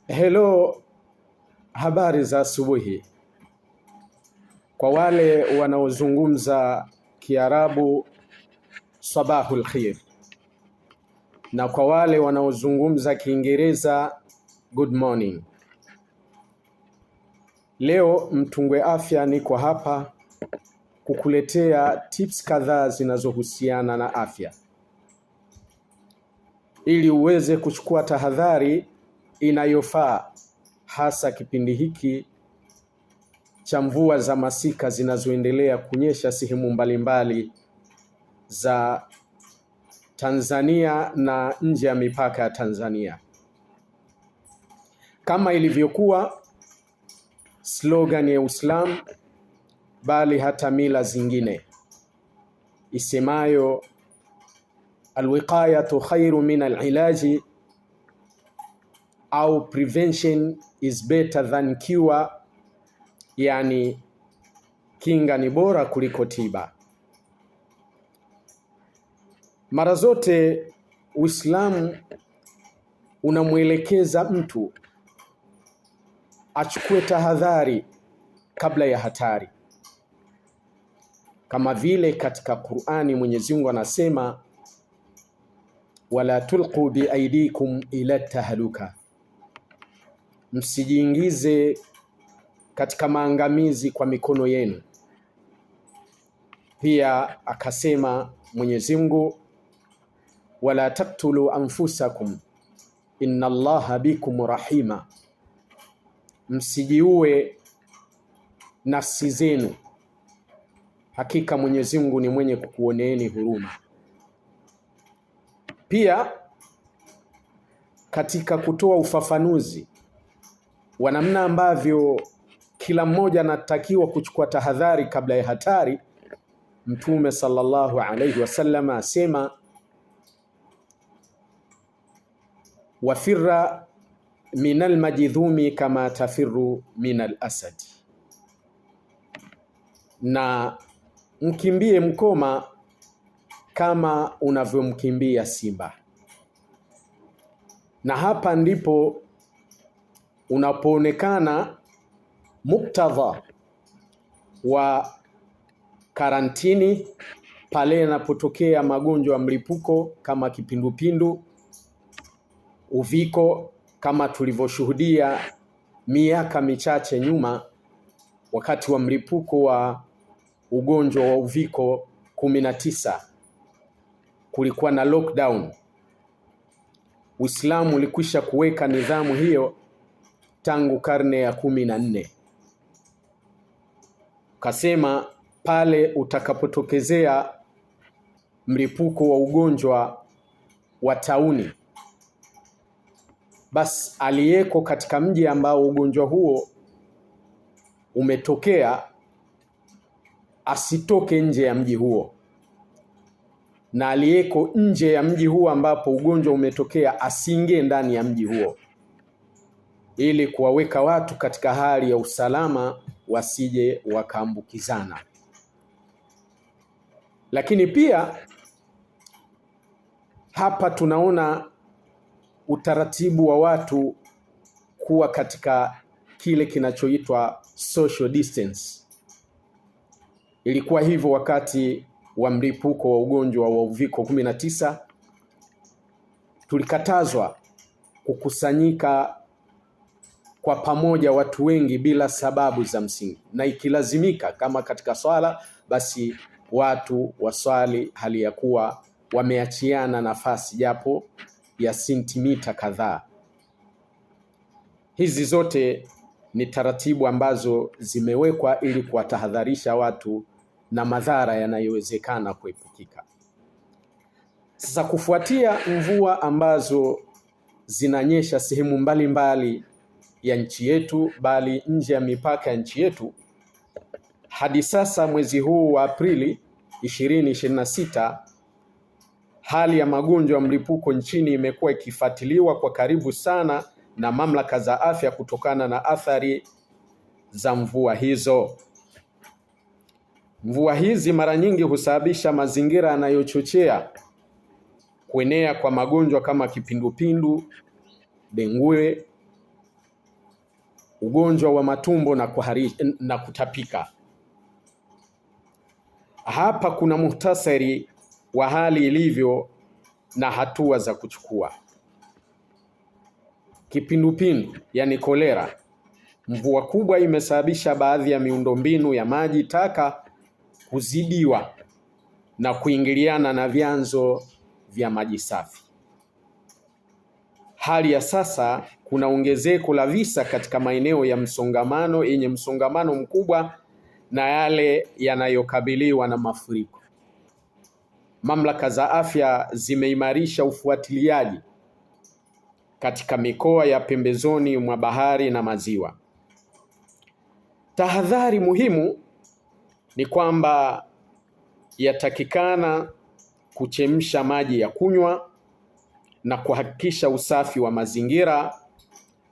Hello, habari za asubuhi. Kwa wale wanaozungumza Kiarabu, sabahul khair. Na kwa wale wanaozungumza Kiingereza, good morning. Leo Mtungwe Afya niko hapa kukuletea tips kadhaa zinazohusiana na afya, ili uweze kuchukua tahadhari inayofaa, hasa kipindi hiki cha mvua za masika zinazoendelea kunyesha sehemu mbalimbali za Tanzania na nje ya mipaka ya Tanzania. Kama ilivyokuwa slogan ya Uislamu, bali hata mila zingine isemayo alwiqayatu khairu min alilaji, au prevention is better than cure, yani kinga ni bora kuliko tiba. Mara zote Uislamu unamwelekeza mtu achukue tahadhari kabla ya hatari. Kama vile katika Qur'ani Mwenyezi Mungu anasema wala tulqu biaidikum ila tahluka, msijiingize katika maangamizi kwa mikono yenu. Pia akasema Mwenyezi Mungu wala taqtulu anfusakum inna Allaha bikum rahima, msijiue nafsi zenu, hakika Mwenyezi Mungu ni mwenye kukuoneeni huruma. Pia katika kutoa ufafanuzi wa namna ambavyo kila mmoja anatakiwa kuchukua tahadhari kabla ya hatari, Mtume sallallahu alayhi wasallam asema wafirra minal majidhumi kama tafirru minal asad, na mkimbie mkoma kama unavyomkimbia simba. Na hapa ndipo unapoonekana muktadha wa karantini pale yanapotokea magonjwa ya mlipuko kama kipindupindu, uviko, kama tulivyoshuhudia miaka michache nyuma wakati wa mlipuko wa ugonjwa wa uviko 19. Kulikuwa na lockdown. Uislamu ulikwisha kuweka nidhamu hiyo tangu karne ya 14. Kasema pale utakapotokezea mlipuko wa ugonjwa wa tauni, basi aliyeko katika mji ambao ugonjwa huo umetokea asitoke nje ya mji huo, na aliyeko nje ya mji huo ambapo ugonjwa umetokea asiingie ndani ya mji huo, ili kuwaweka watu katika hali ya usalama wasije wakaambukizana. Lakini pia hapa tunaona utaratibu wa watu kuwa katika kile kinachoitwa social distance. Ilikuwa hivyo wakati wa mlipuko wa ugonjwa wa uviko 19. Tulikatazwa kukusanyika kwa pamoja watu wengi bila sababu za msingi, na ikilazimika kama katika swala, basi watu waswali hali ya kuwa wameachiana nafasi japo ya sentimita kadhaa. Hizi zote ni taratibu ambazo zimewekwa ili kuwatahadharisha watu na madhara yanayowezekana kuepukika. Sasa kufuatia mvua ambazo zinanyesha sehemu mbalimbali ya nchi yetu, bali nje ya mipaka ya nchi yetu, hadi sasa mwezi huu wa Aprili 2026, hali ya magonjwa ya mlipuko nchini imekuwa ikifuatiliwa kwa karibu sana na mamlaka za afya kutokana na athari za mvua hizo. Mvua hizi mara nyingi husababisha mazingira yanayochochea kuenea kwa magonjwa kama kipindupindu, dengue, ugonjwa wa matumbo na kutapika. Hapa kuna muhtasari wa hali ilivyo na hatua za kuchukua. Kipindupindu, yani kolera. Mvua kubwa imesababisha baadhi ya miundombinu ya maji taka kuzidiwa na kuingiliana na vyanzo vya maji safi. Hali ya sasa kuna ongezeko la visa katika maeneo ya msongamano yenye msongamano mkubwa na yale yanayokabiliwa na mafuriko. Mamlaka za afya zimeimarisha ufuatiliaji katika mikoa ya pembezoni mwa bahari na maziwa. Tahadhari muhimu ni kwamba yatakikana kuchemsha maji ya kunywa na kuhakikisha usafi wa mazingira,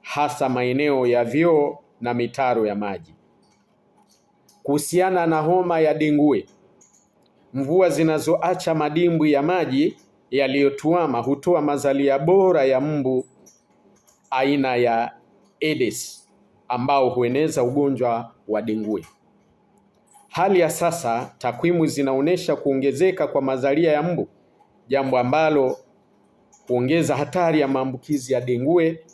hasa maeneo ya vyoo na mitaro ya maji. Kuhusiana na homa ya dengue, mvua zinazoacha madimbwi ya maji yaliyotuama hutoa mazalia bora ya mbu aina ya Aedes ambao hueneza ugonjwa wa dengue. Hali ya sasa takwimu zinaonyesha kuongezeka kwa mazalia ya mbu, jambo ambalo huongeza hatari ya maambukizi ya dengue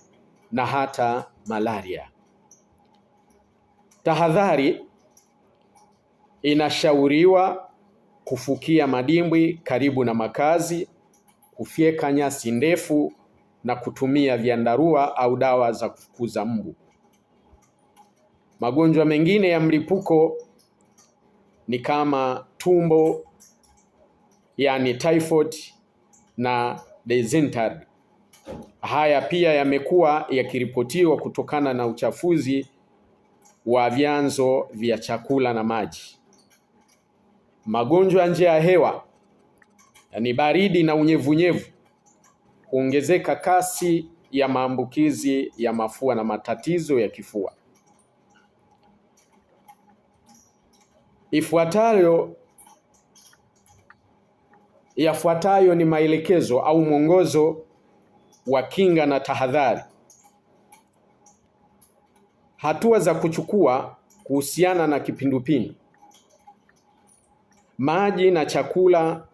na hata malaria. Tahadhari: inashauriwa kufukia madimbwi karibu na makazi, kufyeka nyasi ndefu na kutumia vyandarua au dawa za kufukuza mbu. Magonjwa mengine ya mlipuko ni kama tumbo, yani typhoid na dysentery. Haya pia yamekuwa yakiripotiwa kutokana na uchafuzi wa vyanzo vya chakula na maji. Magonjwa ya njia ya hewa, yani baridi na unyevunyevu, huongezeka kasi ya maambukizi ya mafua na matatizo ya kifua. Yafuatayo ni maelekezo au mwongozo wa kinga na tahadhari. Hatua za kuchukua kuhusiana na kipindupindu. Maji na chakula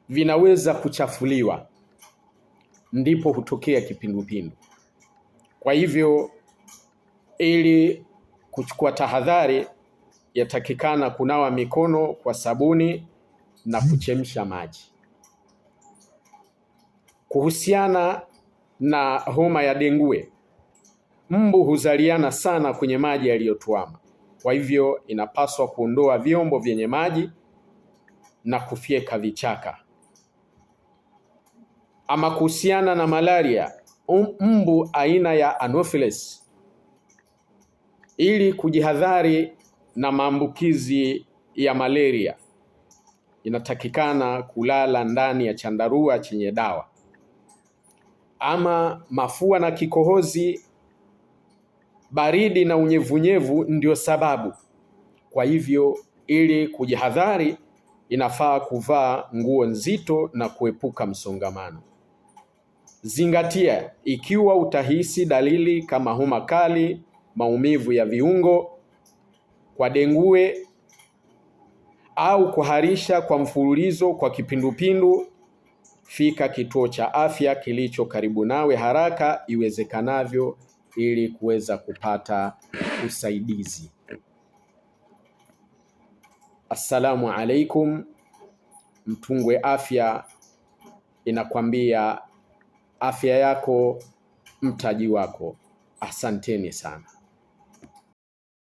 vinaweza kuchafuliwa, ndipo hutokea kipindupindu. Kwa hivyo, ili kuchukua tahadhari, yatakikana kunawa mikono kwa sabuni na kuchemsha maji. Kuhusiana na homa ya dengue, mbu huzaliana sana kwenye maji yaliyotuama. Kwa hivyo inapaswa kuondoa vyombo vyenye maji na kufyeka vichaka. Ama kuhusiana na malaria, mbu aina ya Anopheles, ili kujihadhari na maambukizi ya malaria, inatakikana kulala ndani ya chandarua chenye dawa. Ama mafua na kikohozi, baridi na unyevunyevu ndio sababu. Kwa hivyo, ili kujihadhari, inafaa kuvaa nguo nzito na kuepuka msongamano. Zingatia, ikiwa utahisi dalili kama homa kali, maumivu ya viungo kwa dengue au kuharisha kwa mfululizo kwa kipindupindu, fika kituo cha afya kilicho karibu nawe haraka iwezekanavyo ili kuweza kupata usaidizi. Assalamu alaikum. Mtungwe Afya inakwambia afya yako mtaji wako. Asanteni sana.